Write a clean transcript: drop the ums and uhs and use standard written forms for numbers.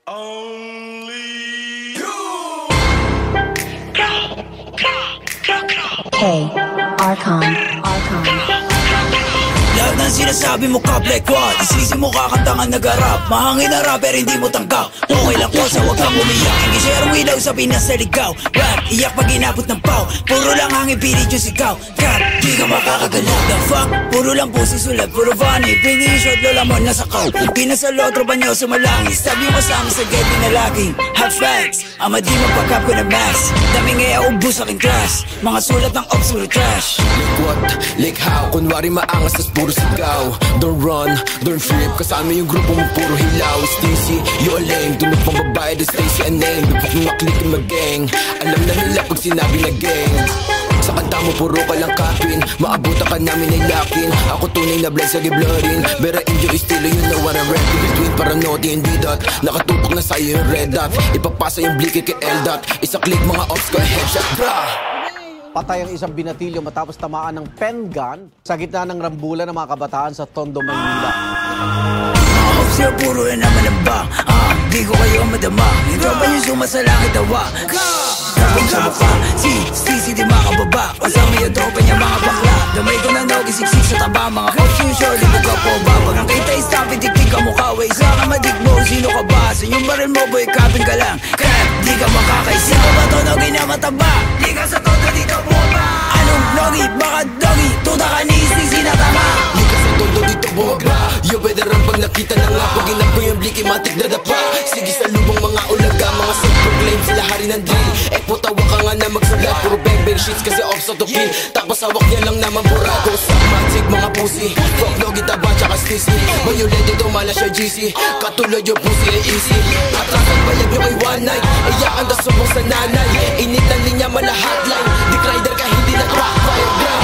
Only you. Hey, Archon. Lahat ng sinasabi mo ka black what? Isisi mo kakantangan nag-arap. Mahangin na rapper hindi mo tanggap. Okay lang po sa huwag kang umiyak. Hindi share ilaw sa Pinas sa ligaw. Rap, iyak pag inabot ng pau. Puro lang hangin pilit yung sigaw. Cut, di ka makakagalaw. The fuck, puro lang pusi sulat. Puro funny, pingi shot lola mo nasa kaw. Pinasalo, tropa nyo sumalangin. Sabi mo kasama sa gate na laging hot facts, ama di magpakap ko na max. Daming ngaya ubus aking class. Mga sulat ng ops puro trash. Like what, like how. Kunwari maangas tas puro sigaw. Don't run, don't flip. Kasama yung grupo mo puro hilaw. Stacy, you a lame. Dunod pang babae, the Stacy a name. Dapat mo maklik yung mag-gang. Alam na nila pag sinabi na gang. Sa kanta mo puro ka lang kapin. Maabutan ka namin ay lakin. Ako tunay na blind sa giblorin. Bera enjoy estilo, you know what I'm rap. Between paranoid and D-dot. Nakatutok na sa'yo yung red dot. Ipapasa yung blicky kay L-dot. Isa click mga ops ko headshot bra. Patay ang isang binatilyo matapos tamaan ng pen gun sa gitna ng rambulan ng mga kabataan sa Tondo, Maynila. Mga ops yun, puro na naman ang bang. Di ko kayo madama. Yung tropa nyo sumasalangit awa. Sabong sa mukha, si di makababa. Kasama yung tropa niya mga bakla. Damay ko na nogisiksik sa taba. Mga ops yun, surely buka po ba? Pag ang kita stop, itiktik ka mukha. Way sa ka madigmo, sino ka ba? Sa yung baril mo, boy, kapin ka lang. Kaya di ka makakaisi. Ako ba tonogin na mataba? Di ka sa todo dito bumaba. Anong nogi? Baka dogi? Tuta ka ni Stacy na tama. Di ka sa todo dito bumaba. You better run pag nakita na nga. Pag inap ko yung bliki, matik na dapa. Sige sa lubong mga ulaga. Mga self-proclaim sila hari ng drill. Tawa ka nga na magsulat. Puro bang sheets kasi off sa to kill. Tapos hawak niya lang naman burado. Sa magic mga pussy. Fuck logi taba tsaka stisny. Mayulid ito mala siya GC. Katulad yung pussy ay easy. Atrasan bayag nyo kay one night. Iyakan na subong sa nanay. Init ng linya mala hotline. Dick rider ka hindi na track fire bra.